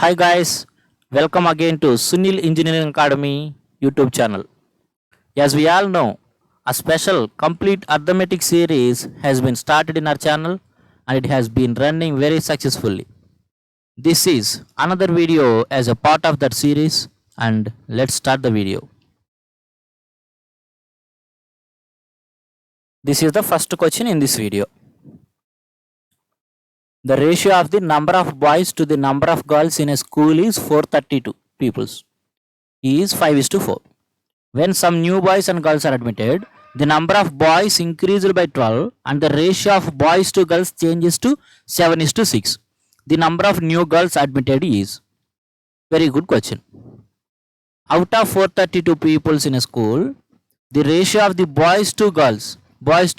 Hi guys, welcome again to Sunil Engineering Academy YouTube channel. As we all know, a special complete arithmetic series has been started in our channel and it has been running very successfully. This is another video as a part of that series and let's start the video. This is the first question in this video. The ratio of the number of boys to the number of girls in a school is 432 pupils. Is 5:4. When some new boys and girls are admitted, the number of boys increased by 12 and the ratio of boys to girls changes to 7:6. The number of new girls admitted is. Very good question. Out of 432 pupils in a school, the ratio of the boys to girls was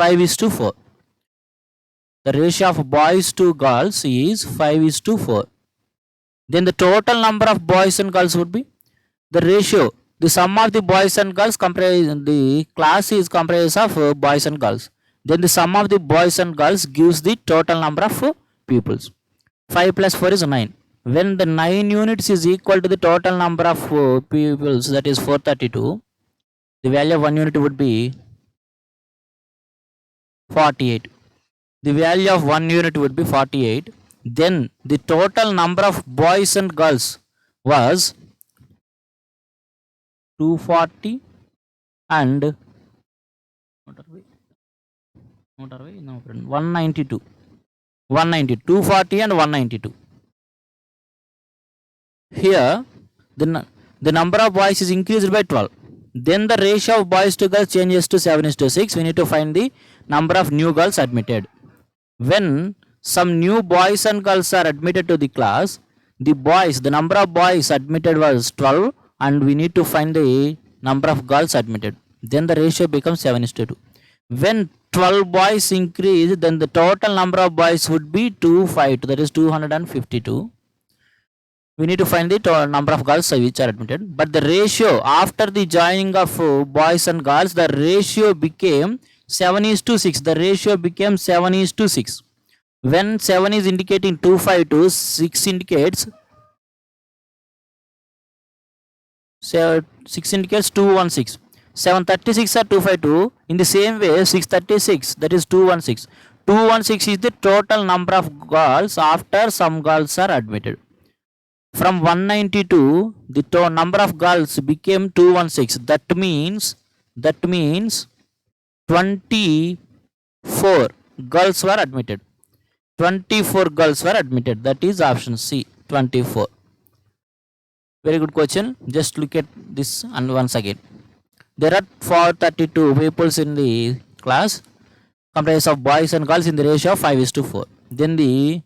5:4. The ratio of boys to girls is 5:4. Then the total number of boys and girls would be the ratio. The sum of the boys and girls the class is comprised of boys and girls. Then the sum of the boys and girls gives the total number of pupils. 5 plus 4 is 9. When the 9 units is equal to the total number of pupils, that is 432, the value of 1 unit would be 48. The value of 1 unit would be 48. Then the total number of boys and girls was 240 and 192. 240 and 192. Here the number of boys is increased by 12. Then the ratio of boys to girls changes to 7:6. We need to find the number of new girls admitted. When some new boys and girls are admitted to the class, the number of boys admitted was 12 and we need to find the number of girls admitted. Then the ratio becomes 7:2. When 12 boys increase, then the total number of boys would be 252, that is 252. We need to find the number of girls which are admitted. But the ratio after the joining of boys and girls, the ratio became 7:6. The ratio became 7:6. When 7 is indicating 252, 6 indicates 216. 736 or 252. In the same way, 636, that is 216. 216 is the total number of girls after some girls are admitted. From 192, the number of girls became 216. That means 24 girls were admitted. 24 girls were admitted. That is option C, 24. Very good question. Just look at this and once again. There are 432 pupils in the class comprised of boys and girls in the ratio of 5:4. Then the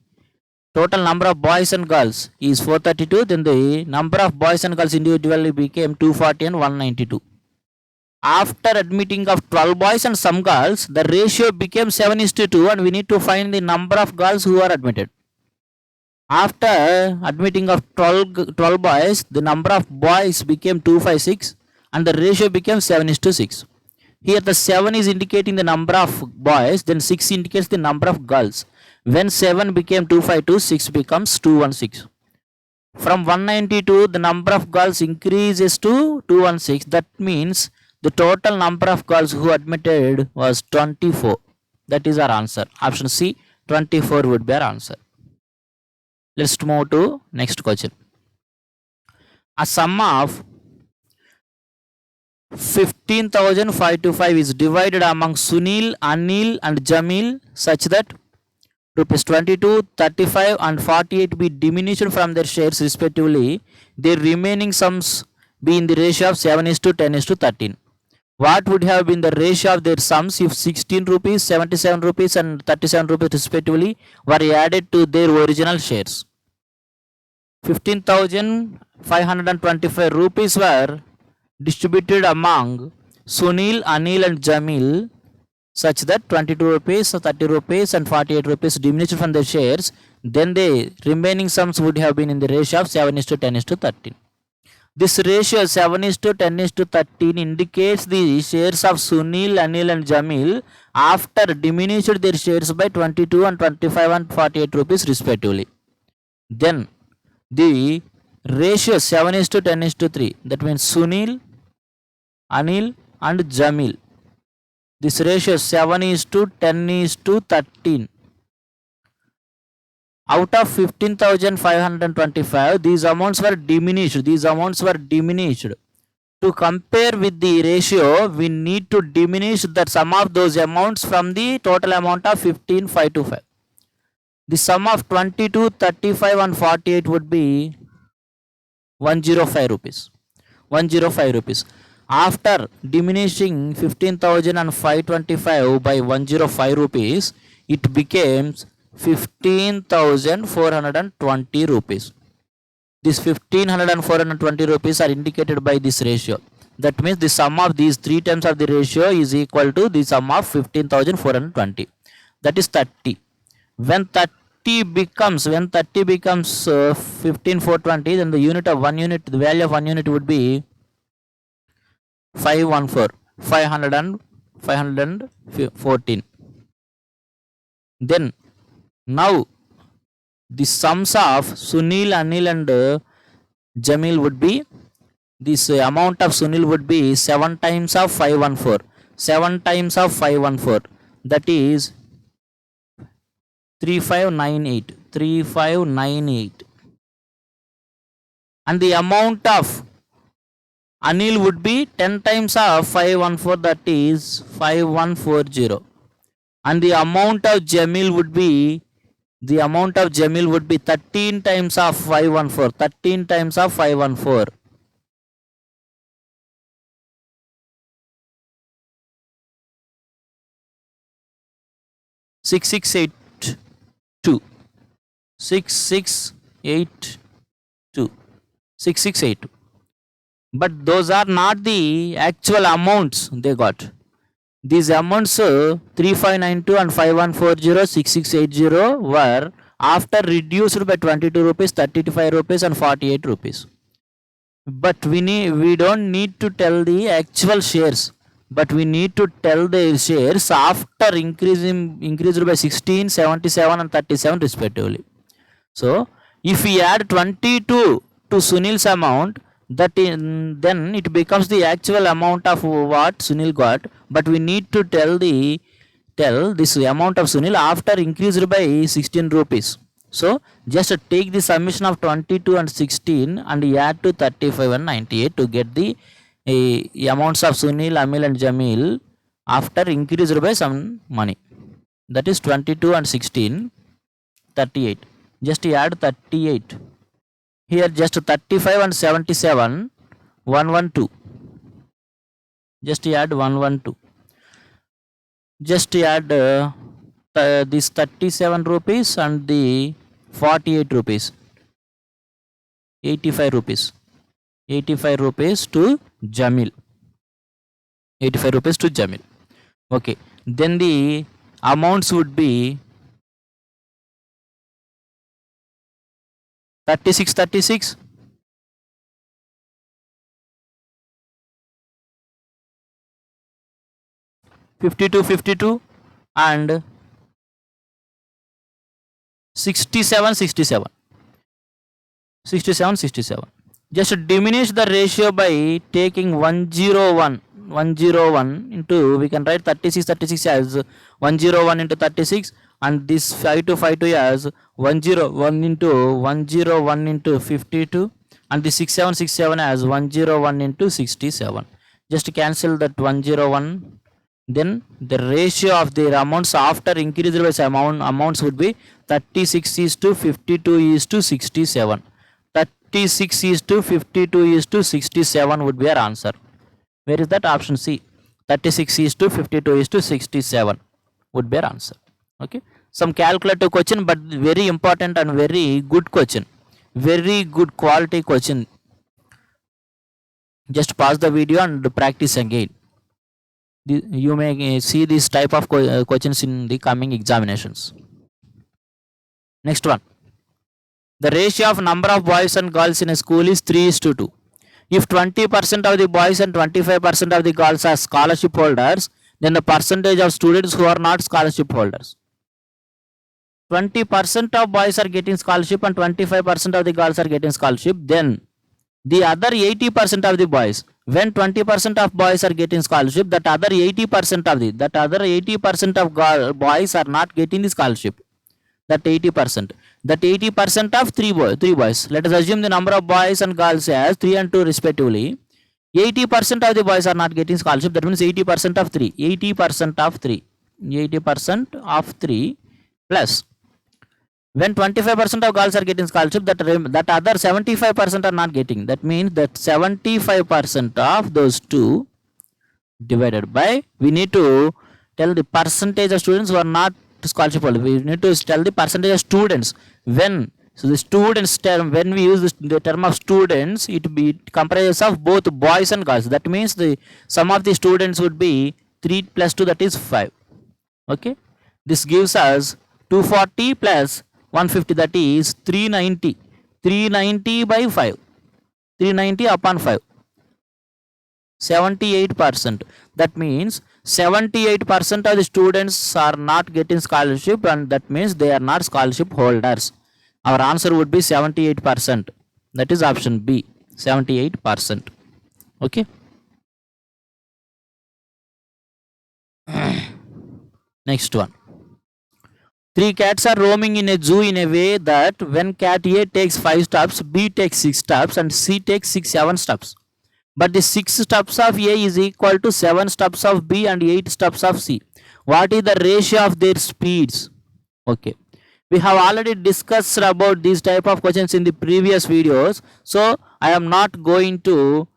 total number of boys and girls is 432. Then the number of boys and girls individually became 240 and 192. After admitting of 12 boys and some girls, the ratio became 7:2 and we need to find the number of girls who are admitted. After admitting of 12 boys, the number of boys became 256 and the ratio became 7:6. Here the 7 is indicating the number of boys, then 6 indicates the number of girls. When 7 became 252, 6 becomes 216. From 192, the number of girls increases to 216. That means the total number of girls who admitted was 24. That is our answer. Option C, 24 would be our answer. Let's move to next question. A sum of 15,525 is divided among Sunil, Anil and Jamil such that rupees 22, 35 and 48 be diminished from their shares respectively. Their remaining sums be in the ratio of 7:10:13. What would have been the ratio of their sums if 16 rupees, 77 rupees and 37 rupees respectively were added to their original shares? 15,525 rupees were distributed among Sunil, Anil and Jamil such that 22 rupees, 30 rupees and 48 rupees diminished from their shares. Then the remaining sums would have been in the ratio of 7:10:13. This ratio 7:10:13 indicates the shares of Sunil, Anil and Jamil after diminished their shares by 22 and 25 and 48 rupees respectively. Then the ratio 7:10:3. That means Sunil, Anil and Jamil. This ratio 7:10:13. Out of 15,525, these amounts were diminished. To compare with the ratio, we need to diminish the sum of those amounts from the total amount of 15,525. The sum of 22, 35 and 48 would be 105 rupees. 105 rupees. After diminishing 15,525 by 105 rupees, it becomes 15,420 rupees. This 15,420 rupees are indicated by this ratio. That means the sum of these three terms of the ratio is equal to the sum of 15,420. That is 30. When 30 becomes 15,420, then the unit of 1 unit, the value of 1 unit would be 514. Then now the sums of Sunil, Anil and Jamil would be, this amount of Sunil would be 7 times of 514. 7 times of 514, that is 3598. And the amount of Anil would be 10 times of 514, that is 5140. And the amount of Jamil would be 13 times of 514. 13 times of 514. 6682. 6682. 6682. But those are not the actual amounts they got. These amounts 3592 and 5140, 6680 were after reduced by 22 rupees, 35 rupees and 48 rupees. But we don't need to tell the actual shares, but we need to tell the shares after increased by 16, 77 and 37 respectively. So if we add 22 to Sunil's amount, then it becomes the actual amount of what Sunil got, but we need to tell this amount of Sunil after increased by 16 rupees. So just take the summation of 22 and 16 and add to 35 and 98 to get the amounts of Sunil, Amil and Jamil after increased by some money. That is 22 and 16, 38. Just add 38. Here just 35 and 77, 112. Just add 112. Just add this 37 rupees and the 48 rupees. 85 rupees. 85 rupees to Jamil. 85 rupees to Jamil. Okay. Then the amounts would be 36, 52 and 67. Just diminish the ratio by taking 101 into, we can write 36 as 101 into 36, and this 5252 as 101 into 52, and the 6767 as 101 into 67. Just cancel that 101. Then the ratio of the amounts after increased by amounts would be 36:52:67. 36:52:67 would be our answer. Where is that? Option C. 36:52:67 would be our answer. Okay. Some calculative question, but very important and very good question. Very good quality question. Just pause the video and practice again. You may see this type of questions in the coming examinations. Next one. The ratio of number of boys and girls in a school is 3:2. If 20% of the boys and 25% of the girls are scholarship holders, then the percentage of students who are not scholarship holders. 20% of boys are getting scholarship and 25% of the girls are getting scholarship, then the other 80% of the boys, when 20% of boys are getting scholarship, that other 80% of boys are not getting the scholarship. That 80% of three boys. Let us assume the number of boys and girls as 3 and 2 respectively. 80% of the boys are not getting scholarship. That means 80% of 3. 80% of 3. 80% of 3 plus when 25% of girls are getting scholarship, that other 75% are not getting. That means that 75% of those two divided by, we need to tell the percentage of students who are not scholarship holder. We need to tell the percentage of students. When so the students term, when we use the term of students, it comprises of both boys and girls. That means the sum of the students would be 3 plus 2, that is 5. Okay, this gives us 240 plus 150, that is 390. 390 by 5, 390 upon 5, 78%. That means 78% of the students are not getting scholarship, and that means they are not scholarship holders. Our answer would be 78%. That is option B, 78%. Okay. Next one. 3 cats are roaming in a zoo in a way that when cat A takes 5 steps, B takes 6 steps, and C takes 7 steps. But the 6 steps of A is equal to 7 steps of B and 8 steps of C. What is the ratio of their speeds? Okay. We have already discussed about these type of questions in the previous videos. So, I am not going to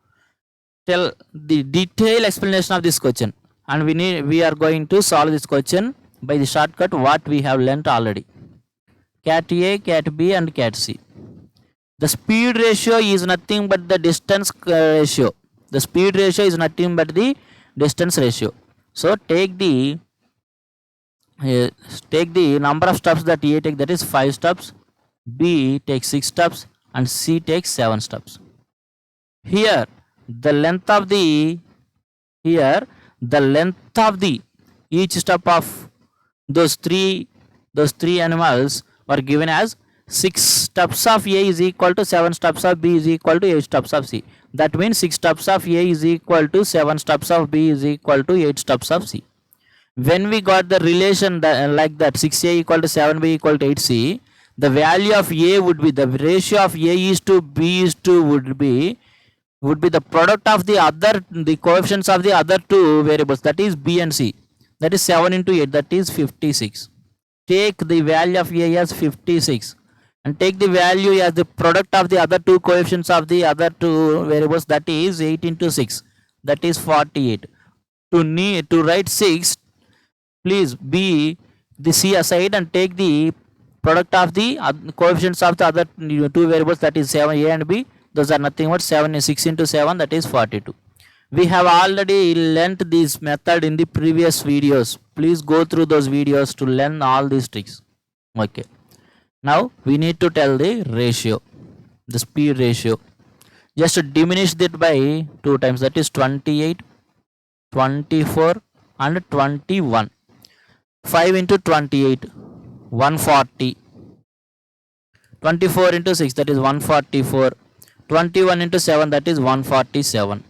tell the detailed explanation of this question. And we are going to solve this question by the shortcut what we have learnt already. Cat A, cat B and cat C. The speed ratio is nothing but the distance ratio. The speed ratio is nothing but the distance ratio. So take the number of steps that A takes, that is 5 steps, B takes 6 steps, and C takes 7 steps. Here the length of the each step of those three animals were given as 6 steps of A is equal to 7 steps of B is equal to 8 steps of C. That means 6 steps of A is equal to 7 steps of B is equal to 8 steps of C. When we got the relation like that, 6A equal to 7B equal to 8C, the value of A would be, the ratio of A is to B is to would be the product of the coefficients of the other two variables, that is B and C. That is 7 into 8, that is 56. Take the value of A as 56 and take the value as the product of the other two coefficients of the other two variables, that is 8 into 6, that is 48. To write 6, please be the C aside and take the product of the coefficients of the other two variables, that is 7, A and B. Those are nothing but 6 into 7, that is 42. We have already learnt this method in the previous videos. Please go through those videos to learn all these tricks. Okay. Now we need to tell the ratio, the speed ratio. Just diminish it by 2 times, that is 28, 24 and 21. 5 into 28, 140. 24 into 6, that is 144. 21 into 7, that is 147.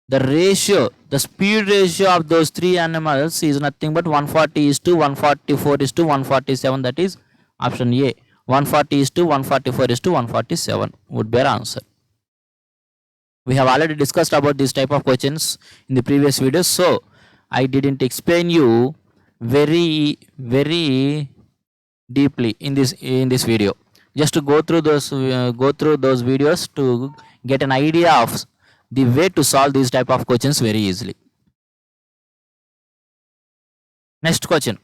The ratio, the speed ratio of those three animals is nothing but 140 is to 144 is to 147, that is option A. 140 is to 144 is to 147 would be our answer. We have already discussed about this type of questions in the previous videos, so I didn't explain you very deeply in this video. Just to go through those videos to get an idea of the way to solve these type of questions very easily. Next question,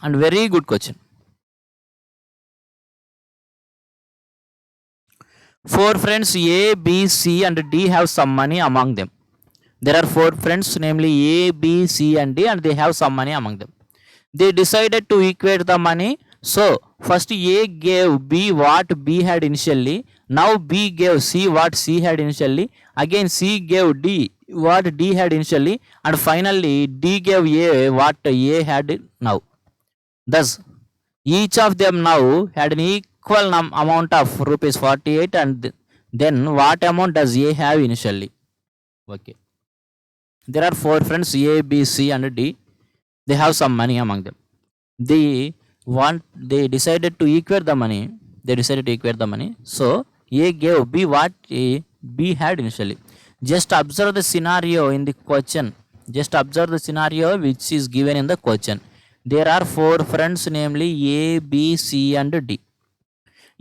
and very good question. 4 friends A, B, C and D have some money among them. There are 4 friends, namely A, B, C and D, and they have some money among them. They decided to equate the money. So first A gave B what B had initially. Now B gave C what C had initially. Again C gave D what D had initially. And finally D gave A what A had now. Thus, each of them now had an equal amount of rupees 48, and then what amount does A have initially? Okay. There are four friends A, B, C, and D. They have some money among them. They decided to equate the money. So A gave B what B had initially. Just observe the scenario in the question. Just observe the scenario which is given in the question. There are four friends, namely A, B, C, and D.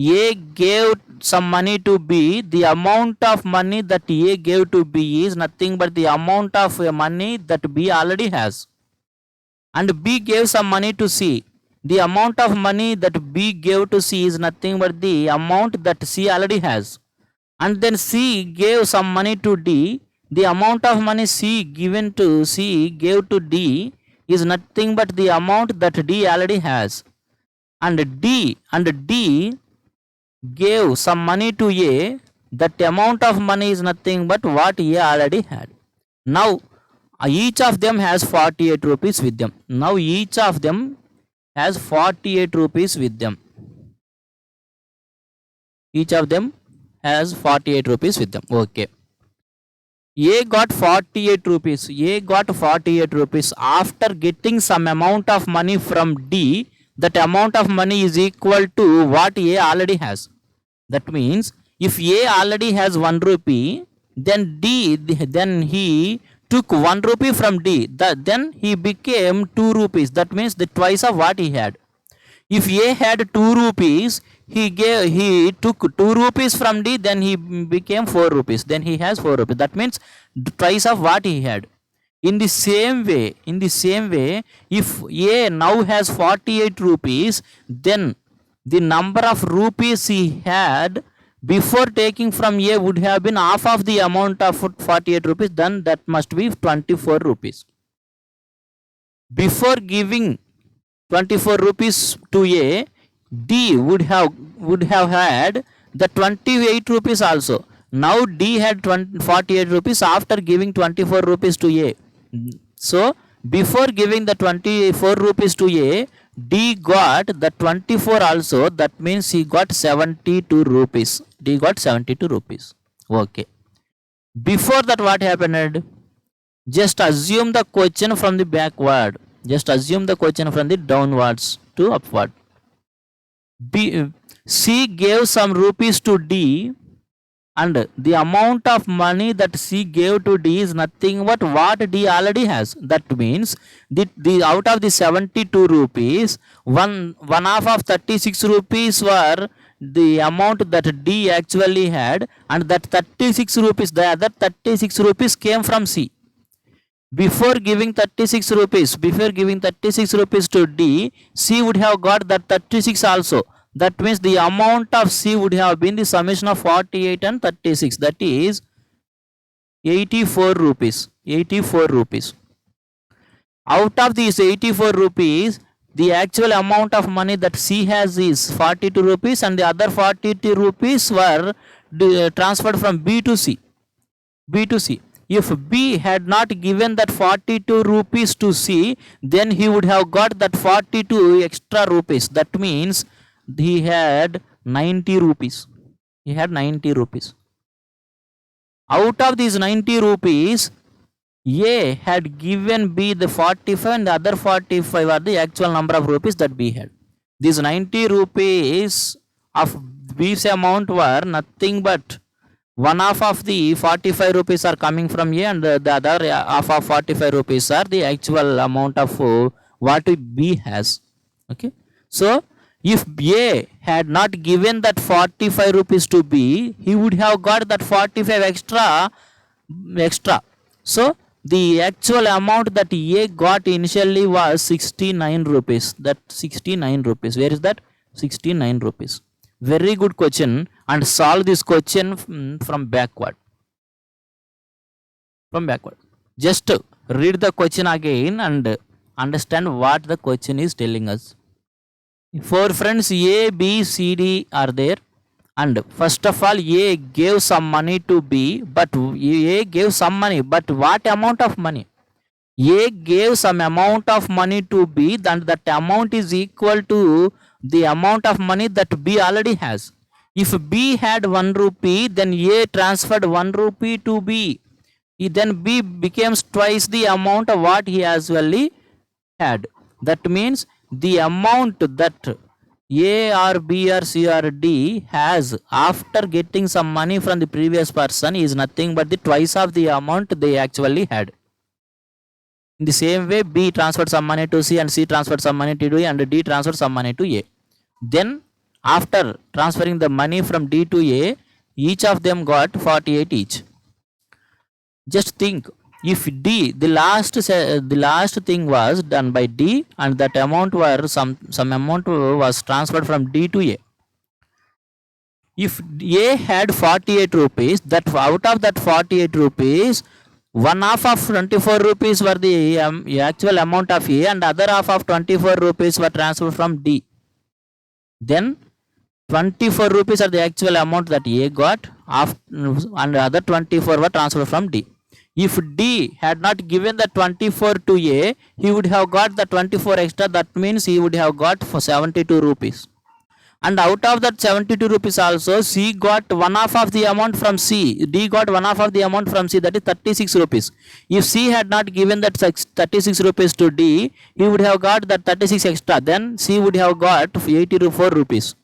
A gave some money to B. The amount of money that A gave to B is nothing but the amount of money that B already has. And B gave some money to C. The amount of money that B gave to C is nothing but the amount that C already has. And then C gave some money to D. The amount of money C given to C gave to D is nothing but the amount that D already has. And D gave some money to A. That amount of money is nothing but what A already had. Now each of them has 48 rupees with them. Now each of them has 48 rupees with them. Each of them has 48 rupees with them. Okay. A got 48 rupees. A got 48 rupees after getting some amount of money from D. That amount of money is equal to what A already has. That means if A already has 1 rupee, then he took 1 rupee from D. Then he became 2 rupees. That means the twice of what he had. If A had 2 rupees, he took 2 rupees from D, then he became 4 rupees. Then he has 4 rupees. That means twice of what he had. In the same way, if A now has 48 rupees, then the number of rupees he had before taking from A would have been half of the amount of 48 rupees, then that must be 24 rupees. Before giving 24 rupees to A, D would have had the 28 rupees also. Now D had 48 rupees after giving 24 rupees to A. So before giving the 24 rupees to A, D got the 24 also. That means he got 72 rupees. D got 72 rupees. Okay. Before that, what happened? Just assume the question from the backward. Just assume the question from the downwards to upward. C gave some rupees to D, and the amount of money that C gave to D is nothing but what D already has. That means the out of the 72 rupees, one half of 36 rupees were the amount that D actually had, and that 36 rupees, the other 36 rupees came from C. Before giving 36 rupees to D, C would have got that 36 also. That means the amount of C would have been the summation of 48 and 36. That is 84 rupees. 84 rupees. Out of these 84 rupees, the actual amount of money that C has is 42 rupees, and the other 42 rupees were transferred from B to C. If B had not given that 42 rupees to C, then he would have got that 42 extra rupees. That means he had 90 rupees. Out of these 90 rupees, A had given B the 45, and the other 45 are the actual number of rupees that B had. These 90 rupees of B's amount were nothing but one half of the 45 rupees are coming from A, and the other half of 45 rupees are the actual amount of what B has. Okay. So if A had not given that 45 rupees to B, he would have got that 45 extra. So the actual amount that A got initially was 69 rupees. That 69 rupees. Where is that? 69 rupees. Very good question, and solve this question from backward. Just read the question again and understand what the question is telling us. Four friends A, B, C, D are there, and first of all A gave some money to B, but A gave some money, but what amount of money? A gave some amount of money to B, and that amount is equal to the amount of money that B already has. If B had 1 rupee, then A transferred 1 rupee to B. Then B becomes twice the amount of what he actually had. That means the amount that A or B or C or D has after getting some money from the previous person is nothing but the twice of the amount they actually had. In the same way, B transferred some money to C and C transferred some money to D and D transferred some money to A. Then after transferring the money from D to A, each of them got 48 each. Just think, if D, the last thing was done by D and that amount were some amount was transferred from D to A. If A had 48 rupees, that out of that 48 rupees, one half of 24 rupees were the actual amount of A and other half of 24 rupees were transferred from D. Then 24 rupees are the actual amount that A got and other 24 were transferred from D. If D had not given the 24 to A, he would have got the 24 extra. That means he would have got for 72 rupees. And out of that 72 rupees also, C got one half of the amount from C. D got one half of the amount from C, that is 36 rupees. If C had not given that 36 rupees to D, he would have got that 36 extra. Then C would have got 84 rupees.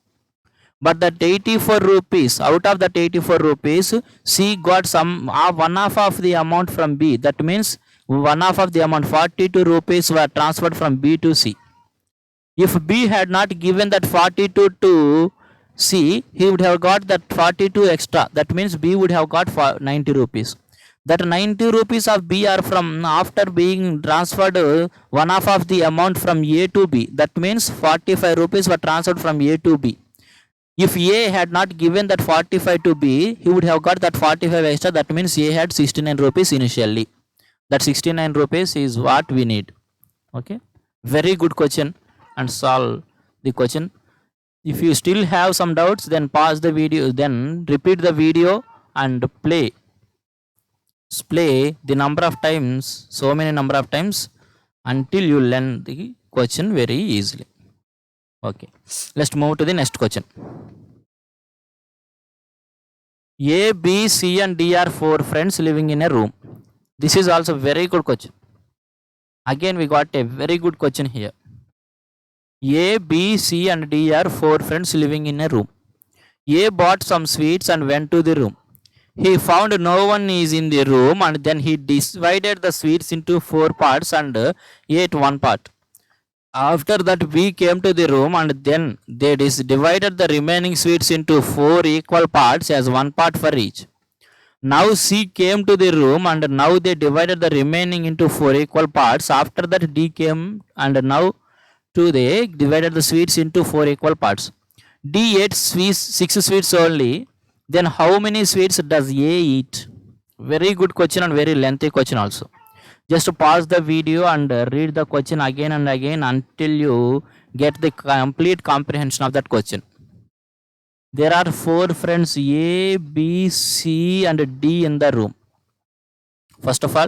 But that 84 rupees, out of that 84 rupees, C got some one half of the amount from B. That means one half of the amount, 42 rupees were transferred from B to C. If B had not given that 42 to C, he would have got that 42 extra. That means B would have got 90 rupees. That 90 rupees of B are from after being transferred one half of the amount from A to B. That means 45 rupees were transferred from A to B. If A had not given that 45 to B, he would have got that 45 extra. That means A had 69 rupees initially. That 69 rupees is what we need. Okay. Very good question. And solve the question. If you still have some doubts, then pause the video, then repeat the video and play the number of times, so many number of times until you learn the question very easily. Okay, let's move to the next question. A, B, C and D are 4 friends living in a room. This is also very good question. Again we got a very good question here. A, B, C and D are 4 friends living in a room. A bought some sweets and went to the room. He found no one is in the room and then he divided the sweets into 4 parts and ate one part. After that B came to the room and then they divided the remaining sweets into 4 equal parts as one part for each. Now C came to the room and now they divided the remaining into 4 equal parts. After that D came and now they divided the sweets into 4 equal parts. D ate 6 sweets only. Then how many sweets does A eat? Very good question and very lengthy question also. Just pause the video and read the question again and again until you get the complete comprehension of that question. There are 4 friends A, B, C and D in the room. First of all,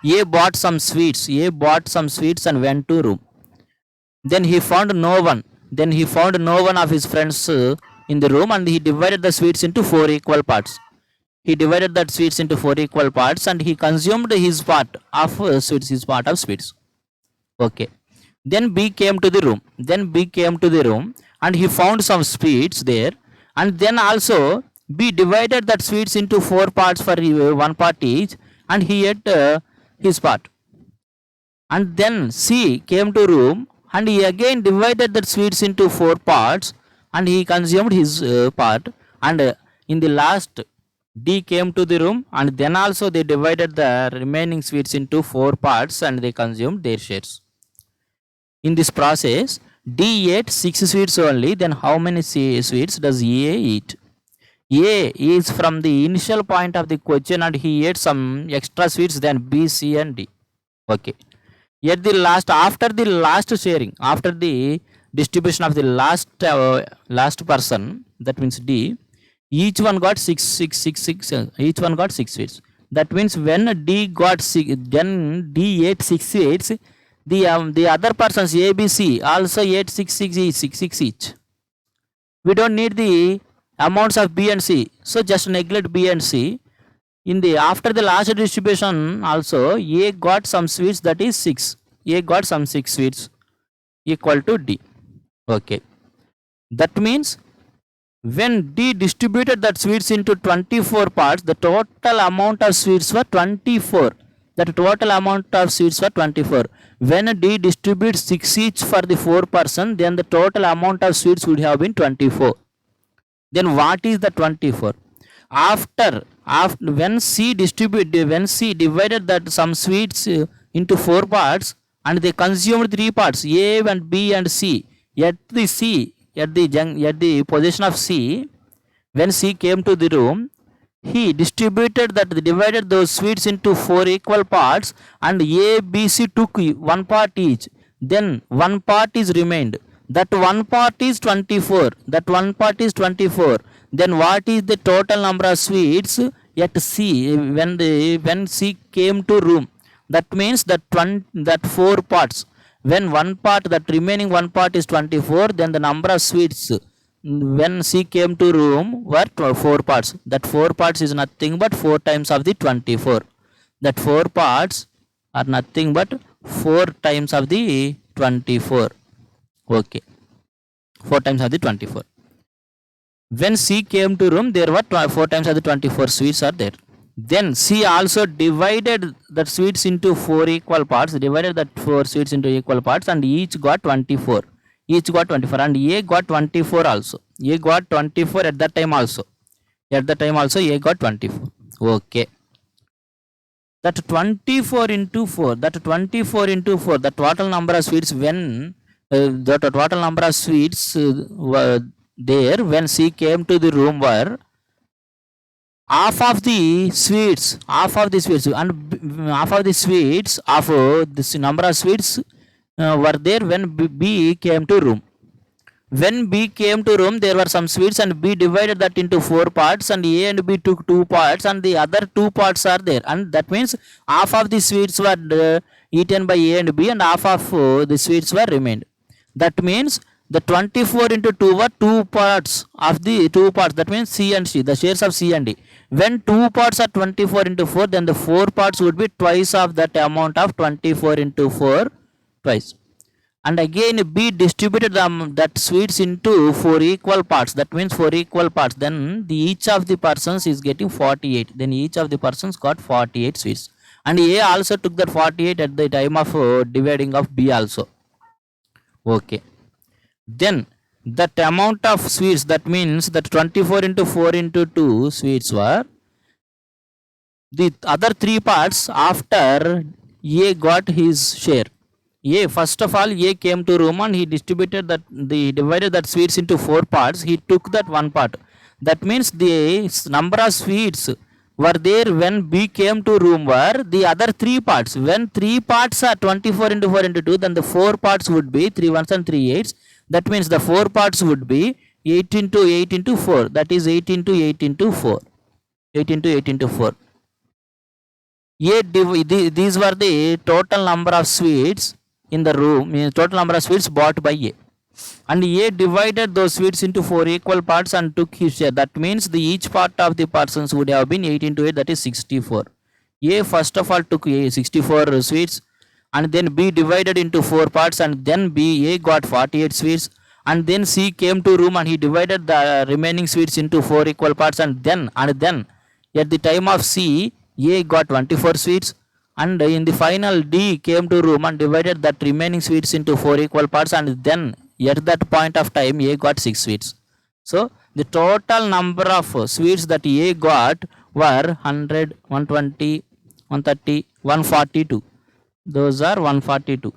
A bought some sweets. A bought some sweets and went to room. Then he found no one. Then he found no one of his friends in the room and he divided the sweets into 4 equal parts. He divided that sweets into 4 equal parts and he consumed his part of sweets, his part of sweets. Okay. Then B came to the room. And he found some sweets there. And then also B divided that sweets into 4 parts for one part each and he ate his part. And then C came to room and he again divided the sweets into 4 parts and he consumed his part. And in the last, D came to the room and then also they divided the remaining sweets into 4 parts and they consumed their shares. In this process, D ate 6 sweets only. Then how many sweets does A eat? A is from the initial point of the question and he ate some extra sweets than B, C and D. Okay. At the last, after the last sharing, after the distribution of the last person, that means D, each one got 6 sweets. That means when D got six, then D ate 6 sweets, the other persons A, B, C also ate 6 each. We don't need the amounts of B and C, so just neglect B and C. In the after the last distribution also A got some sweets, that is 6. A got some 6 sweets equal to D. Okay. That means when D distributed that sweets into 24 parts, the total amount of sweets were 24. That total amount of sweets were 24. When D distributes 6 each for the 4 person, then the total amount of sweets would have been 24. Then what is the 24? After when C divided that some sweets into 4 parts, and they consumed 3 parts, A and B and C. At the position of C, when C came to the room, he divided those sweets into 4 equal parts, and A, B, C took 1 part each. Then 1 part is remained. That 1 part is 24. That 1 part is 24. Then what is the total number of sweets at C when C came to room? That means that 4 parts. When that remaining 1 part is 24, then the number of sweets when C came to room were 4 parts. That 4 parts is nothing but 4 times of the 24. That 4 parts are nothing but 4 times of the 24. Okay. 4 times of the 24. When C came to room, there were 4 times of the 24 sweets are there. Then C also divided that sweets into 4 equal parts, divided that 4 sweets into equal parts, and each got 24. Each got 24, and A got 24 also. A got 24 at that time also. At that time also A got 24. Okay. That 24 into 4, the total number of sweets when the total number of sweets were there when C came to the room were half of the sweets, and half of the sweets of this number of sweets were there when B came to room. When B came to room, there were some sweets, and B divided that into 4 parts, and A and B took 2 parts, and the other 2 parts are there. And that means half of the sweets were eaten by A and B, and half of the sweets were remained. That means the 24 into 2 were 2 parts of the 2 parts. That means C and C, the shares of C and D. When 2 parts are 24 into 4, then the 4 parts would be twice of that amount of 24 into 4 twice. And again B distributed that sweets into 4 equal parts. That means 4 equal parts. Then each of the persons is getting 48. Then each of the persons got 48 sweets. And A also took that 48 at the time of dividing of B also. Okay. Then that amount of sweets, that means that 24 into 4 into 2 sweets were the other 3 parts after A got his share. A, first of all, A came to room and he divided that sweets into 4 parts. He took that 1 part. That means the number of sweets were there when B came to room were the other 3 parts. When 3 parts are 24 into 4 into 2, then the 4 parts would be 3 ones and 3 eights. That means the 4 parts would be 8 into 8 into 4. That is 8 into 8 into 4. 8 into 8 into 4. These were the total number of sweets in the room, total number of sweets bought by A. And A divided those sweets into 4 equal parts and took his share. That means each part of the persons would have been 8 into 8, that is 64. A first of all took 64 sweets, and then B divided into 4 parts, and then A got 48 sweets, and then C came to room and he divided the remaining sweets into 4 equal parts, and then at the time of C, A got 24 sweets, and in the final D came to room and divided that remaining sweets into 4 equal parts, and then at that point of time A got 6 sweets. So the total number of sweets that A got were 100, 120, 130, 142. Those are 142.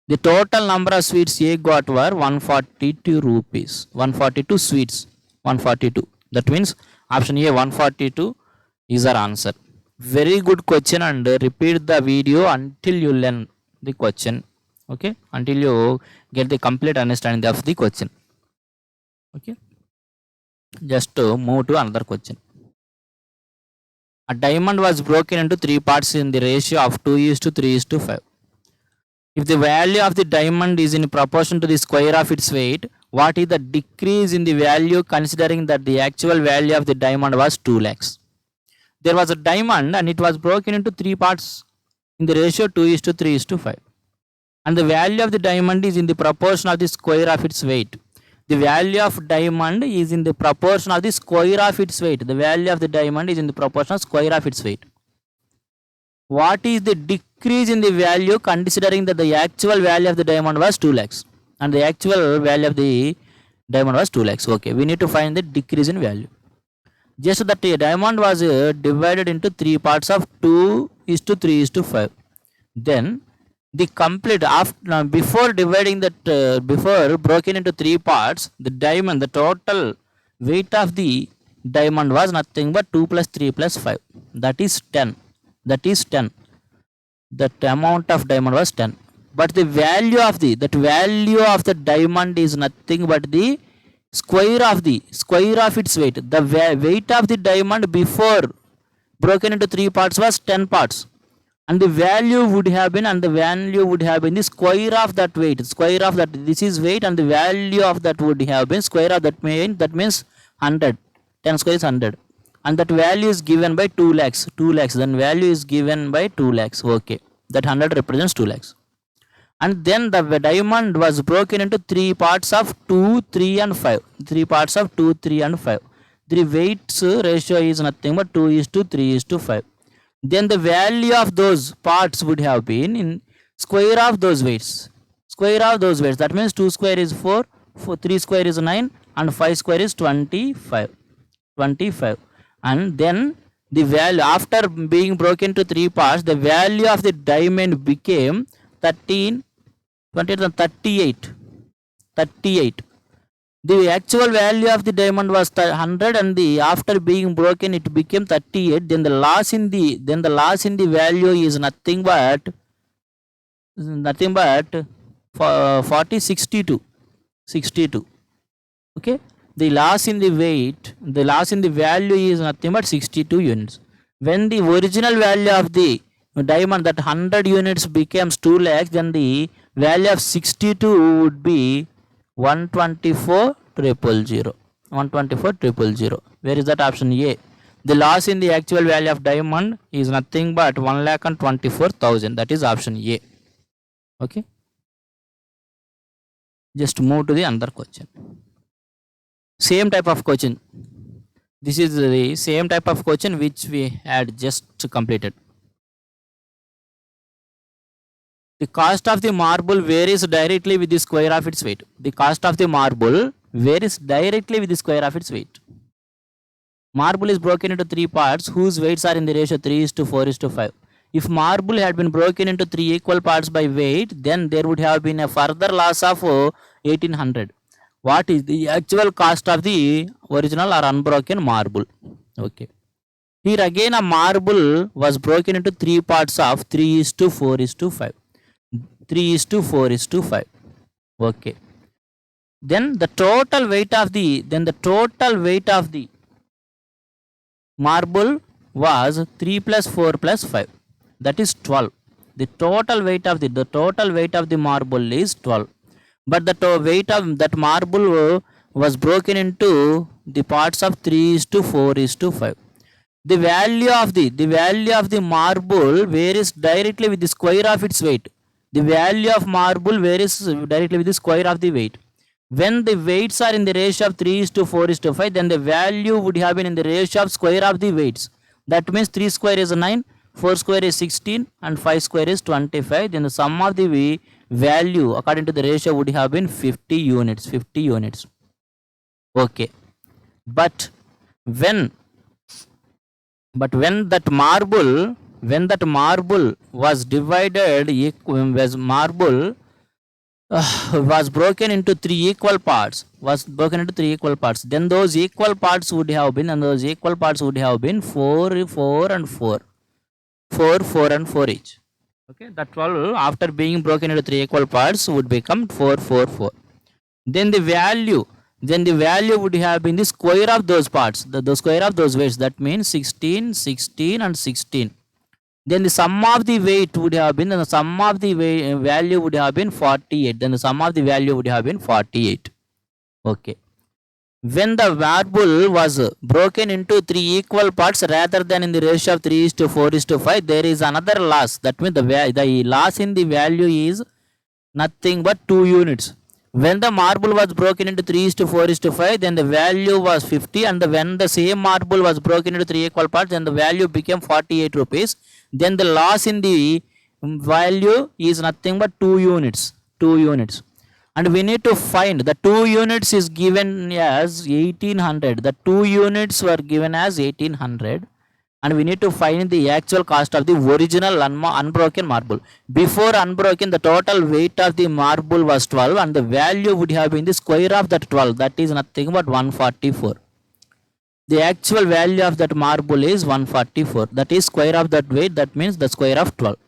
The total number of sweets A got were 142 rupees. 142 sweets. 142. That means option A 142 is our answer. Very good question, and repeat the video until you learn the question. Okay, until you get the complete understanding of the question. Okay, just move to another question. A diamond was broken into 3 parts in the ratio of 2:3:5. If the value of the diamond is in proportion to the square of its weight, what is the decrease in the value considering that the actual value of the diamond was 2 lakhs? There was a diamond and it was broken into 3 parts in the ratio 2:3:5. And the value of the diamond is in the proportion of the square of its weight. The value of diamond is in the proportion of the square of its weight. The value of the diamond is in the proportion of square of its weight. What is the decrease in the value considering that the actual value of the diamond was 2 lakhs and the actual value of the diamond was 2 lakhs? Okay, we need to find the decrease in value. Just that a diamond was divided into 3 parts of 2:3:5. Then the complete after before dividing that before broken into 3 parts, the diamond, the total weight of the diamond was nothing but 2 plus 3 plus 5, that is 10. That amount of diamond was 10, but the value of the diamond is nothing but the square of its weight. The weight of the diamond before broken into 3 parts was 10 parts, and the value would have been the square of that weight. This is weight and the value of that would have been square of that means 100. 10 square is 100, and that value is given by 2 lakhs. Then value is given by 2 lakhs. Okay, that 100 represents 2 lakhs. And then the diamond was broken into 3 parts of 2, 3 and 5. 3 parts of 2, 3 and 5. The weights ratio is nothing but 2:3:5. Then the value of those parts would have been in square of those weights. That means 2 square is 4, 3 square is 9, and 5 square is 25. And then the value after being broken to 3 parts, the value of the diamond became 13, 20, 38. The actual value of the diamond was 100, and the after being broken it became 38. Then the loss in the value is nothing but 62. Okay, the loss in the value is nothing but 62 units. When the original value of the diamond, that 100 units, becomes 2 lakhs, then the value of 62 would be 124,000. Where is that? Option A. The loss in the actual value of diamond is nothing but 1,24,000. That is option A. Okay, just move to the another question. Same type of question. This is the same type of question which we had just completed. The cost of the marble varies directly with the square of its weight. The cost of the marble varies directly with the square of its weight. Marble is broken into 3 parts whose weights are in the ratio 3:4:5. If marble had been broken into 3 equal parts by weight, then there would have been a further loss of 1,800. What is the actual cost of the original or unbroken marble? Okay, here again a marble was broken into 3 parts of 3:4:5. 3:4:5. Okay, then the total weight of the marble was 3 plus 4 plus 5, that is 12. The total weight of the marble is 12, but the weight of that marble was broken into the parts of 3:4:5. The value of the marble varies directly with the square of its weight. The value of marble varies directly with the square of the weight. When the weights are in the ratio of 3:4:5, then the value would have been in the ratio of square of the weights. That means 3 square is 9, 4 square is 16, and 5 square is 25. Then the sum of the value according to the ratio would have been 50 units. Okay, but when that marble was divided, was broken into 3 equal parts, then those equal parts would have been 4, 4 and 4 and 4 each. Okay, that 12 after being broken into 3 equal parts would become 4, 4, 4. Then the then the value would have been the square of those parts, the square of those weights. That means 16, 16 and 16. Then the sum of the weight would have been, the sum of the value would have been 48. Then the sum of the value would have been 48. Okay. When the marble was broken into 3 equal parts rather than in the ratio of 3:4:5, there is another loss. That means the loss in the value is nothing but 2 units. When the marble was broken into 3:4:5, then the value was 50, and when the same marble was broken into 3 equal parts, then the value became 48 rupees. Then the loss in the value is nothing but 2 units. 2 units. And we need to find the 2 units is given as 1800. The 2 units were given as 1800, and we need to find the actual cost of the original unbroken marble. Before unbroken, the total weight of the marble was 12, and the value would have been the square of that 12. That is nothing but 144. The actual value of that marble is 144. That is square of that weight. That means the square of 12.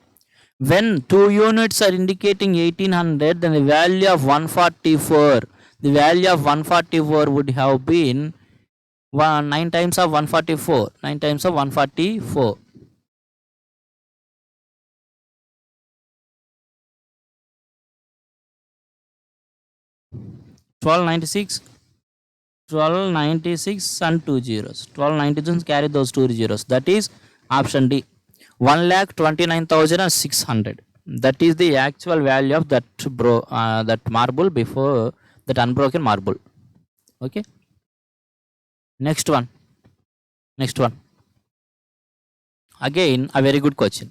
When 2 units are indicating 1800, then the value of 144, the value of 144 would have been 9 times of 144, 9 times of 144. 1296, 1296 and 2 zeros. 1296 carry those 2 zeros. That is option D. 1,29,600. That is the actual value of that marble before that unbroken marble. Okay. Next one. Again, a very good question.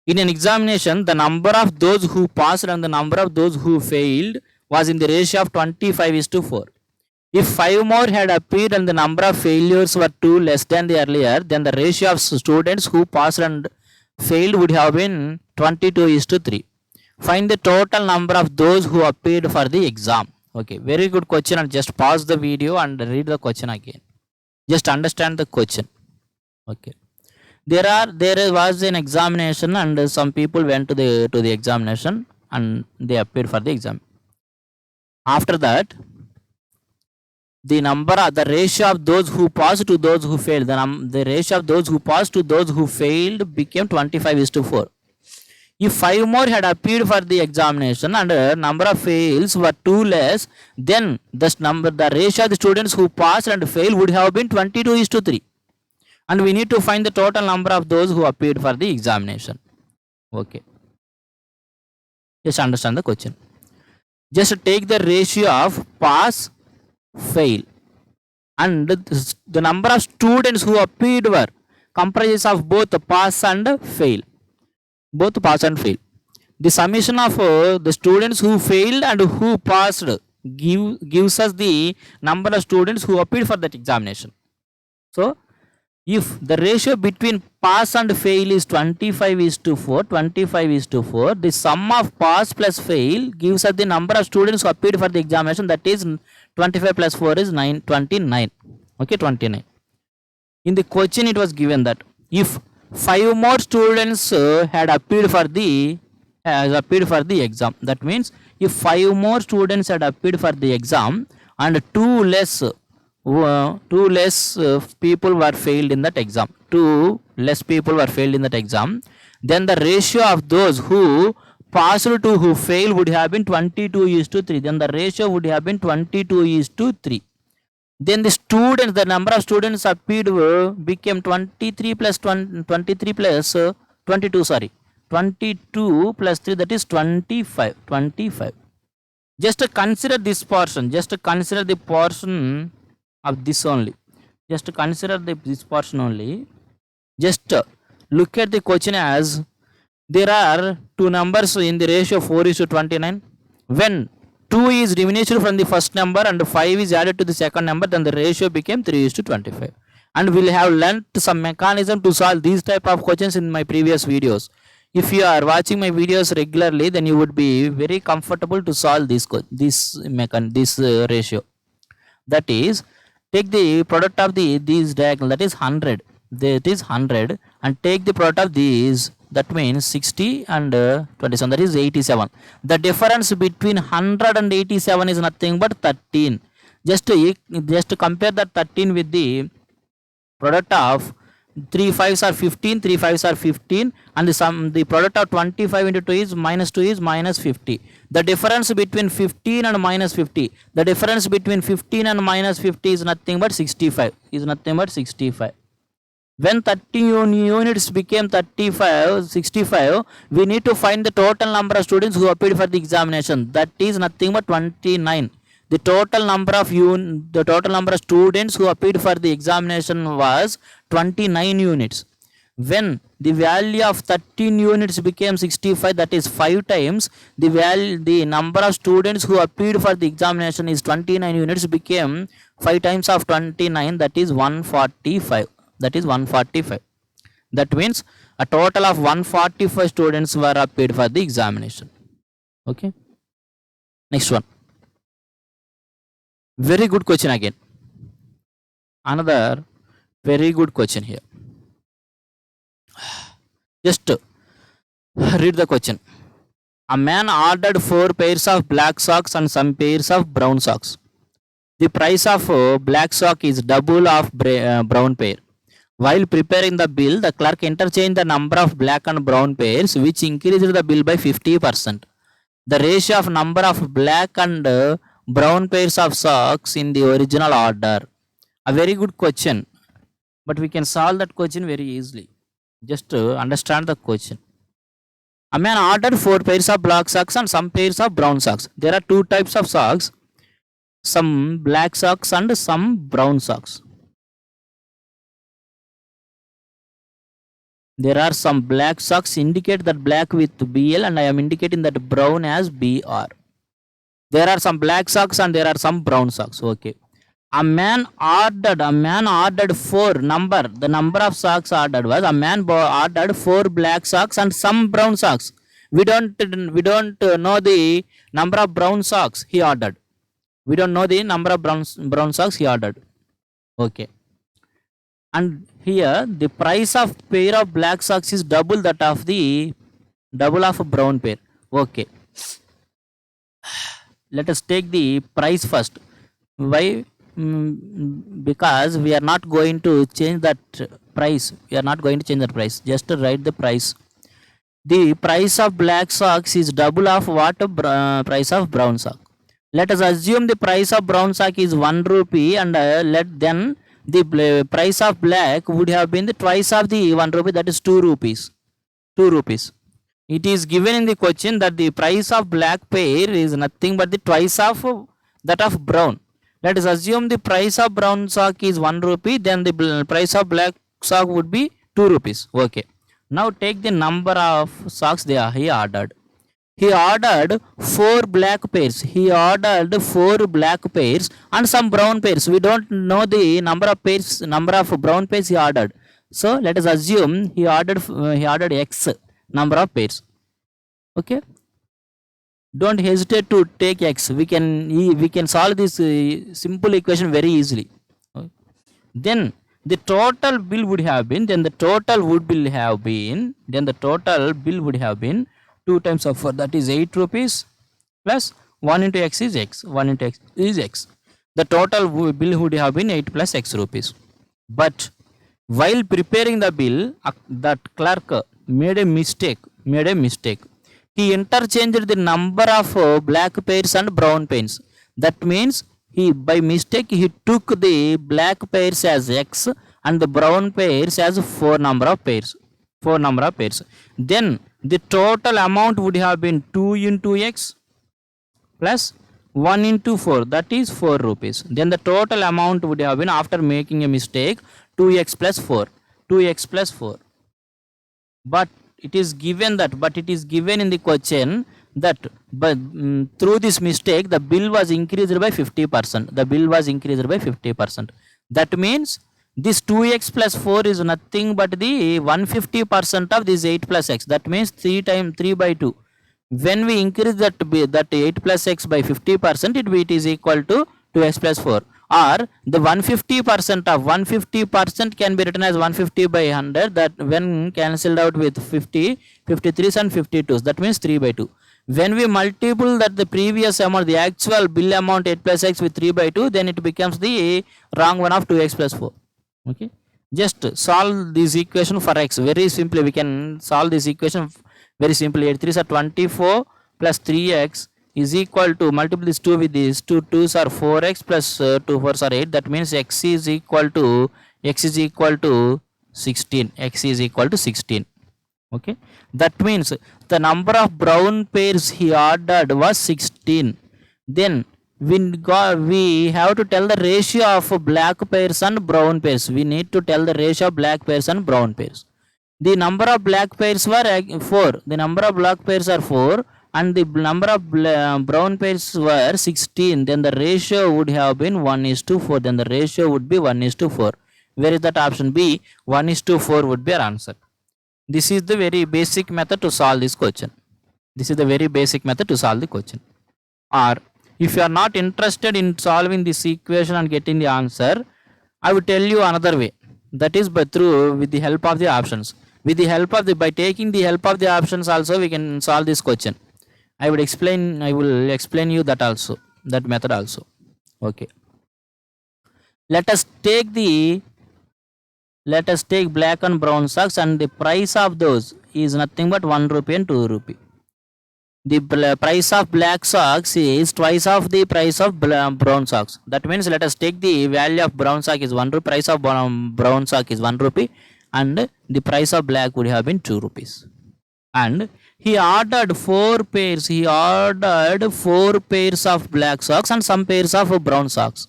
In an examination, the number of those who passed and the number of those who failed was in the ratio of 25:4. If 5 more had appeared and the number of failures were 2 less than the earlier, then the ratio of students who passed and failed would have been 22:3. Find the total number of those who appeared for the exam. Okay, very good question, and just pause the video and read the question again. Just understand the question. Okay. There was an examination, and some people went to the examination and they appeared for the exam. After that, the ratio of those who passed to those who failed, the ratio of those who passed to those who failed became 25:4. If 5 more had appeared for the examination and number of fails were 2 less, then the ratio of the students who passed and failed would have been 22:3. And we need to find the total number of those who appeared for the examination. Okay. Just understand the question. Just take the ratio of pass, fail, and the number of students who appeared were comprises of both pass and fail. Both pass and fail. The summation of the students who failed and who passed gives us the number of students who appeared for that examination. So, if the ratio between pass and fail is 25:4, the sum of pass plus fail gives us the number of students who appeared for the examination. That is 25 plus 4 is 29. Okay, 29. In the question, it was given that if 5 more students had appeared for the exam, that means if 5 more students had appeared for the exam and 2 less people were failed in that exam, 2 less people were failed in that exam, then the ratio of those who passed to who failed would have been 22:3. Then the ratio would have been 22:3. Then the number of students appeared became 22 plus 3, that is 25. Just consider this portion. Just consider the portion of this only. Just consider this portion only. Just look at the question as there are 2 numbers in the ratio 4:29. When 2 is diminished from the first number and 5 is added to the second number, then the ratio became 3:25. And we'll have learnt some mechanism to solve these type of questions in my previous videos. If you are watching my videos regularly, then you would be very comfortable to solve this ratio. That is, take the product of these diagonal, that is 100. That is 100, and take the product of these, that means 60 and 27, that is 87. The difference between 100 and 87 is nothing but 13. Just compare that 13 with the product of 3 5s are 15, 3 5s are 15, and the product of 25 into 2 is minus 2 is minus 50. The difference between 15 and minus 50, the difference between 15 and minus 50 is nothing but 65, when 30 units became 35 65, we need to find the total number of students who appeared for the examination. That is nothing but 29. The total number of students who appeared for the examination was 29 units. When the value of 13 units became 65, that is 5 times the number of students who appeared for the examination is 29 units, became 5 times of 29, that is 145. That means a total of 145 students were appeared for the examination. Okay, next one. Very good question again. Another very good question here. Just read the question. A man ordered 4 pairs of black socks and some pairs of brown socks. The price of black sock is double of brown pair. While preparing the bill, the clerk interchanged the number of black and brown pairs, which increased the bill by 50%. The ratio of number of black and brown pairs of socks in the original order. A very good question, but we can solve that question very easily. Just understand the question. A man ordered 4 pairs of black socks and some pairs of brown socks. There are 2 types of socks, some black socks and some brown socks. There are some black socks, indicate that black with BL, and I am indicating that brown as BR. There are some black socks and there are some brown socks. Okay. A man ordered 4 number. The number of socks ordered was, a man ordered 4 black socks and some brown socks. We don't know the number of brown socks he ordered. We don't know the number of brown socks he ordered. Okay. And here the price of pair of black socks is double of a brown pair. Okay. Let us take the price first. Why? Because we are not going to change that price. Just write the price. The price of black socks is double of what? Price of brown sock. Let us assume the price of brown sock is 1 rupee, and then the price of black would have been the twice of the 1 rupee, that is 2 rupees. It is given in the question that the price of black pair is nothing but the twice of that of brown. Let us assume the price of brown sock is 1 rupee, then the price of black sock would be 2 rupees. Okay. Now take the number of socks he ordered. He ordered 4 black pairs. And some brown pairs. We don't know the number of brown pairs he ordered. So let us assume he ordered X number of pairs. Okay. Don't hesitate to take X. We can solve this simple equation very easily. Okay. Then the total bill would have been, 2 times of 4, that is 8 rupees, plus 1 into X is X. The total bill would have been 8 plus X rupees. But while preparing the bill, that clerk made a mistake. He interchanged the number of black pairs and brown pairs. That means by mistake he took the black pairs as X and the brown pairs as 4 number of pairs. Then the total amount would have been 2 into X plus 1 into 4, that is 4 rupees. Then the total amount would have been, after making a mistake, 2x plus 4. But it is given in the question that through this mistake the bill was increased by 50%. That means this 2x plus 4 is nothing but the 150% of this 8 plus x. That means 3 by 2. When we increase that 8 plus x by 50%, it is equal to 2x plus 4. Or the 150% can be written as 150 by 100, that when cancelled out with 50, 53s and 52s, that means 3 by 2. When we multiple that the previous amount, the actual bill amount 8 plus x with 3 by 2, then it becomes the wrong one of 2x plus 4. Okay, just solve this equation for x. Very simply we can solve this equation very simply. 8 3s are 24 plus 3x is equal to, multiply this 2 with this, 2 2s are 4x plus 2 4s are 8. That means x is equal to 16. X is equal to 16. Okay, that means the number of brown pairs he ordered was 16. Then we have to tell the ratio of black pairs and brown pairs. We need to tell the ratio of black pairs and brown pairs. The number of black pairs were 4. The number of black pairs are 4 and the number of brown pairs were 16. Then the ratio would have been 1:4. Then the ratio would be 1:4. Where is that option B? 1:4 would be our answer. This is the very basic method to solve this question. This is the very basic method to solve the question. Or if you are not interested in solving this equation and getting the answer, I will tell you another way. That is with the help of the options. With the help of by taking the help of the options also we can solve this question. I will explain you that also, that method also. Okay. Let us take black and brown socks, and the price of those is nothing but 1 rupee and 2 rupee. The price of black socks is twice of the price of brown socks. That means let us take the value of brown sock is 1 rupee, price of brown sock is 1 rupee, and the price of black would have been 2 rupees. And he ordered 4 pairs. He ordered 4 pairs of black socks and some pairs of brown socks.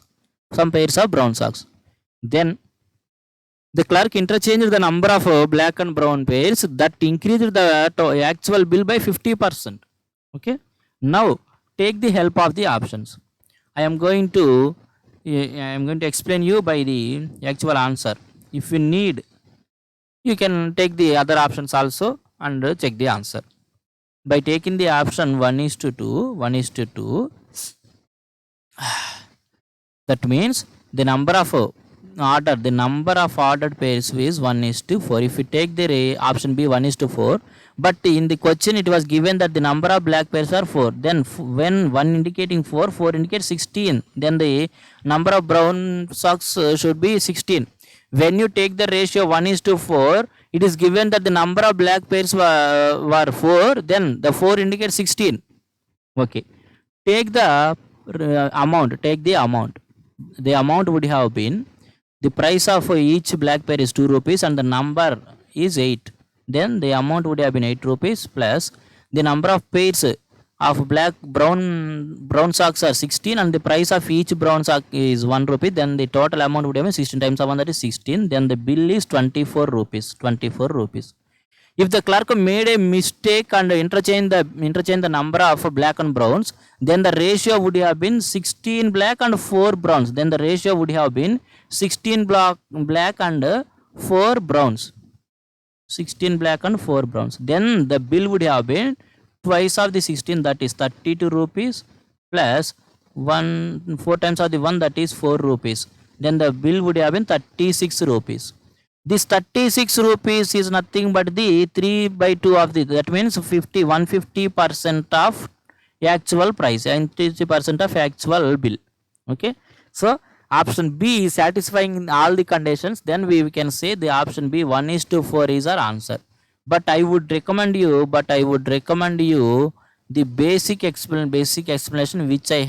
Then the clerk interchanged the number of black and brown pairs. That increased the actual bill by 50%. Okay. Now take the help of the options. I am going to explain you by the actual answer. If you need, you can take the other options also and check the answer. By taking the option 1:2, that means the number of ordered pairs is 1:4. If you take the option B 1:4, but in the question it was given that the number of black pairs are 4. Then when 1 indicating 4, 4 indicates 16. Then the number of brown socks should be 16. When you take the ratio 1:4, it is given that the number of black pairs were 4. Then the 4 indicates 16. Okay. Take the amount. The amount would have been, the price of each black pair is 2 rupees and the number is 8. Then the amount would have been 8 rupees plus the number of pairs of brown socks are 16 and the price of each brown sock is 1 rupee. Then the total amount would have been 16 times 1, that is 16. Then the bill is 24 rupees. If the clerk made a mistake and interchange the number of black and browns, then the ratio would have been 16 black and 4 browns. Then the ratio would have been 16 black and 4 browns. 16 black and 4 browns. Then the bill would have been twice of the 16, that is 32 rupees plus 4 times of the 1, that is 4 rupees. Then the bill would have been 36 rupees. This 36 rupees is nothing but the 3 by 2 of the, that means 150% of actual price and 30% of actual bill. Okay. So option B is satisfying all the conditions. Then we can say the option B 1:4 is our answer. But I would recommend you the basic explanation which I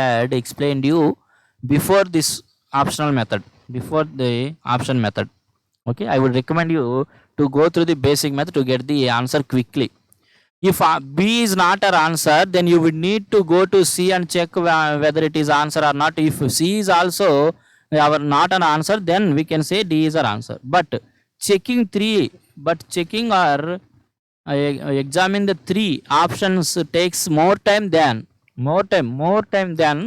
had explained you before this optional method, before the option method. Okay, I would recommend you to go through the basic method to get the answer quickly. If B is not our answer, then you would need to go to C and check whether it is answer or not. If C is also not an answer, then we can say D is our answer. But checking or examine the 3 options takes more time than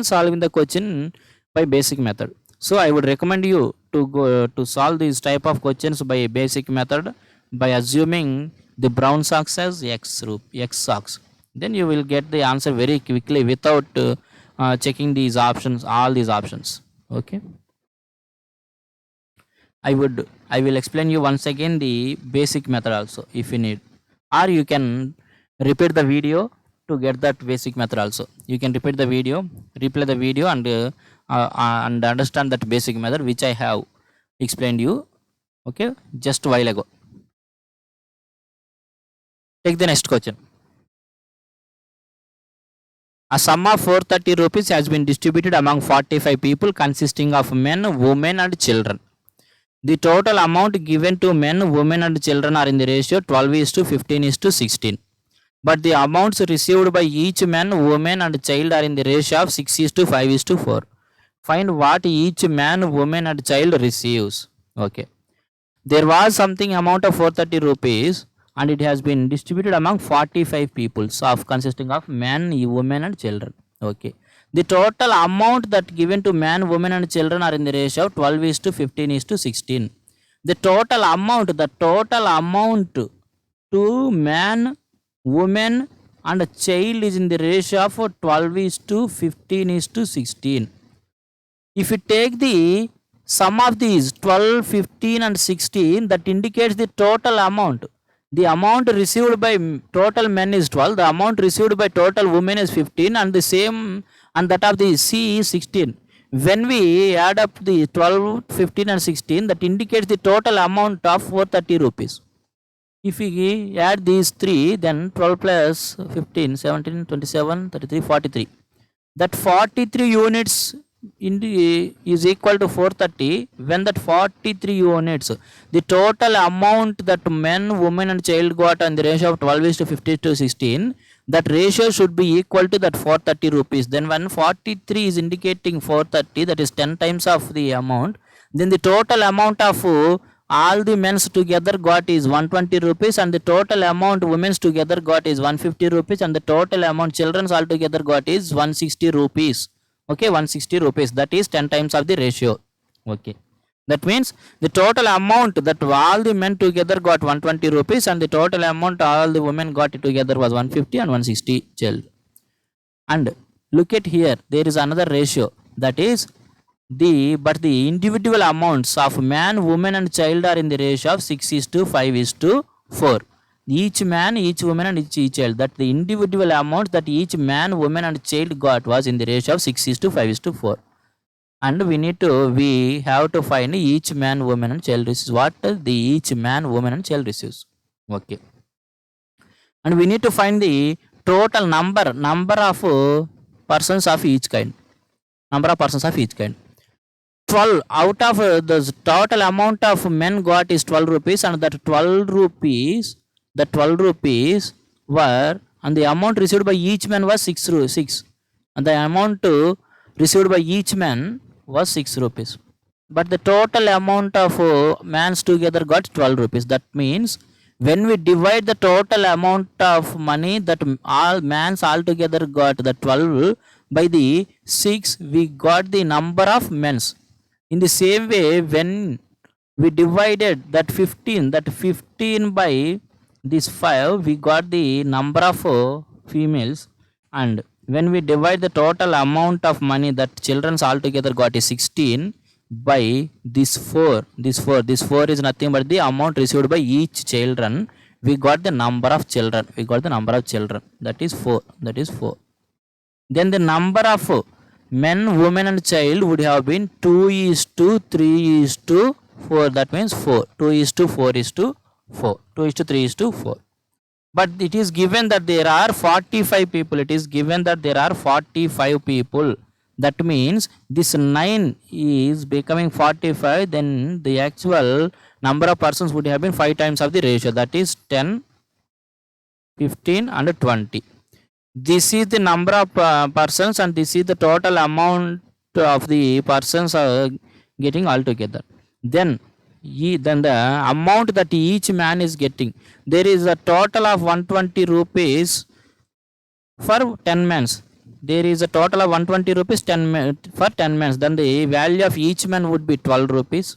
solving the question by basic method. So I would recommend you to go to solve these type of questions by basic method by assuming the brown socks as X socks. Then you will get the answer very quickly without checking these options, all these options. Okay. I will explain you once again the basic method also if you need, or you can repeat the video to get that basic method also. You can repeat the video, replay the video, and understand that basic method which I have explained you, okay, just a while ago. Take the next question. A sum of 430 rupees has been distributed among 45 people consisting of men, women and children. The total amount given to men, women and children are in the ratio 12:15:16. But the amounts received by each man, woman and child are in the ratio of 6:5:4. Find what each man, woman and child receives. Okay. There was something amount of 430 rupees and it has been distributed among 45 people consisting of men, women and children. Okay. The total amount that given to man, women and children are in the ratio of 12:15:16. The total amount to man, woman and child is in the ratio of 12:15:16. If you take the sum of these 12, 15 and 16, that indicates the total amount. The amount received by total men is 12, the amount received by total women is 15 and the same and that of the C is 16. When we add up the 12, 15 and 16, that indicates the total amount of 430 rupees. If we add these three, then 12 plus 15, 17, 27, 33, 43. That 43 units is equal to 430. When that 43 units, the total amount that men, women and child got on the ratio of 12:50:16, that ratio should be equal to that 430 rupees. Then when 43 is indicating 430, that is 10 times of the amount, then the total amount of all the men's together got is 120 rupees and the total amount women's together got is 150 rupees and the total amount children's all together got is 160 rupees. Okay, 160 rupees, that is 10 times of the ratio. Okay, that means the total amount that all the men together got 120 rupees and the total amount all the women got together was 150 and 160 child. And look at here, there is another ratio, that is the individual amounts of man, woman and child are in the ratio of 6:5:4. Each man, each woman and each child, that the individual amount that each man, woman and child got was in the ratio of 6:5:4. And we have to find each man, woman and child receives. What the each man, woman and child receives. Okay. And we need to find the total number of persons of each kind. Number of persons of each kind. 12 out of the total amount of men got is 12 rupees and that 12 rupees were, and the amount received by each man was 6 and the amount received by each man was 6 rupees, but the total amount of mans together got 12 rupees. That means when we divide the total amount of money that all mans all together got, the 12 by the 6, we got the number of men's. In the same way, when we divided that 15 by this 5, we got the number of females. And when we divide the total amount of money that children's all together got is 16 by this 4, this 4 is nothing but the amount received by each children. We got the number of children, that is 4. Then the number of men, women and child would have been 2:3:4. That means 4. 2:4:4. 2:3:4. But it is given that there are 45 people. That means this 9 is becoming 45. Then the actual number of persons would have been 5 times of the ratio. That is 10, 15 and 20. This is the number of persons and this is the total amount of the persons getting all together. Then the amount that each man is getting, there is a total of 120 rupees for 10 men. There is a total of 120 rupees for 10 men. Then the value of each man would be 12 rupees.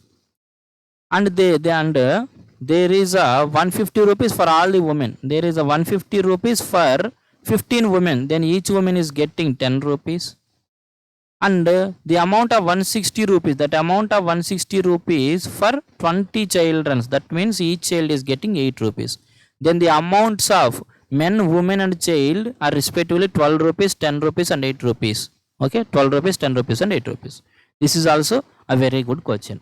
And there is a 150 rupees for all the women. There is a 150 rupees for 15 women. Then each woman is getting 10 rupees. And the amount of 160 rupees, that amount of 160 rupees for 20 children. That means each child is getting 8 rupees. Then the amounts of men, women and child are respectively 12 rupees, 10 rupees and 8 rupees. Okay, 12 rupees, 10 rupees and 8 rupees. This is also a very good question.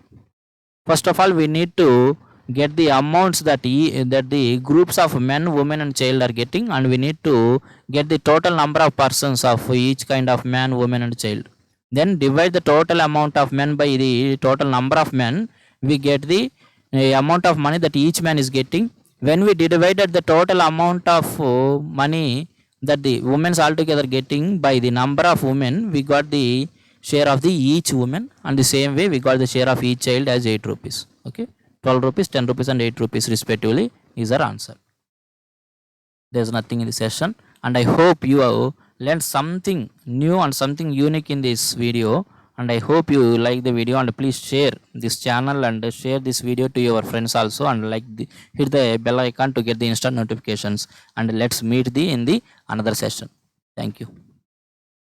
First of all, we need to get the amounts that the groups of men, women and child are getting, and we need to get the total number of persons of each kind of man, woman and child. Then divide the total amount of men by the total number of men. We get the amount of money that each man is getting. When we divided the total amount of money that the women's altogether getting by the number of women, we got the share of the each woman, and the same way we got the share of each child as 8 rupees. Okay, 12 rupees, 10 rupees and 8 rupees respectively is our answer. There's nothing in the session, and I hope you have learned something new and something unique in this video, and I hope you like the video, and please share this channel and share this video to your friends also, and hit the bell icon to get the instant notifications, and let's meet in the another session. Thank you.